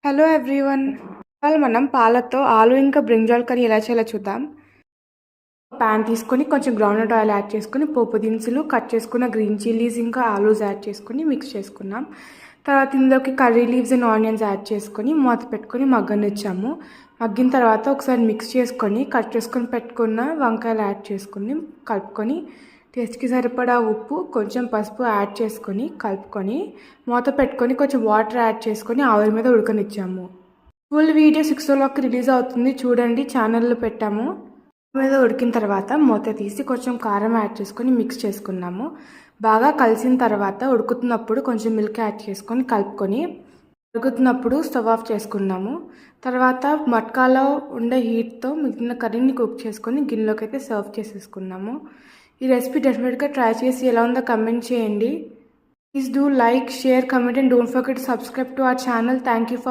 Hello everyone. ఇవాళ మనం పాలతో ఆలు ఇంకా బ్రింజాల్ కర్రీ ఎలా చేయాలో చూద్దాం. ప్యాన్ తీసుకొని కొంచెం గ్రౌండ్నట్ ఆయిల్ యాడ్ చేసుకొని పోపు దినుసులు కట్ చేసుకున్న గ్రీన్ చిల్లీస్ ఇంకా ఆలూస్ యాడ్ చేసుకొని మిక్స్ చేసుకున్నాం. తర్వాత ఇందులోకి curry leaves and onions add చేసుకొని మూత పెట్టుకొని మగ్గనిచ్చాము. మగ్గిన తర్వాత ఒకసారి మిక్స్ చేసుకొని కట్ చేసుకొని పెట్టుకున్న వంకాయలు యాడ్ చేసుకొని కలుపుకొని టేస్ట్కి సరిపడా ఉప్పు కొంచెం పసుపు యాడ్ చేసుకొని కలుపుకొని మూత పెట్టుకొని కొంచెం వాటర్ యాడ్ చేసుకొని ఆవిరి మీద ఉడకనిచ్చాము. ఫుల్ వీడియో 6 రిలీజ్ అవుతుంది, చూడండి, ఛానల్లో పెట్టాము. మీద ఉడికిన తర్వాత మూత తీసి కొంచెం కారం యాడ్ చేసుకొని మిక్స్ చేసుకున్నాము. బాగా కలిసిన తర్వాత ఉడుకుతున్నప్పుడు కొంచెం మిల్క్ యాడ్ చేసుకొని కలుపుకొని ఉడుకుతున్నప్పుడు స్టవ్ ఆఫ్ చేసుకున్నాము. తర్వాత మట్కాలో ఉండే హీట్తో మిగిలిన కర్రీని కుక్ చేసుకొని గిన్నెలోకి అయితే సర్వ్ చేసేసుకున్నాము. ఈ రెసిపీ డెఫినెట్గా ట్రై చేసి ఎలా ఉందో కమెంట్ చేయండి. Please do like, share, comment and don't forget to subscribe to our channel. Thank you for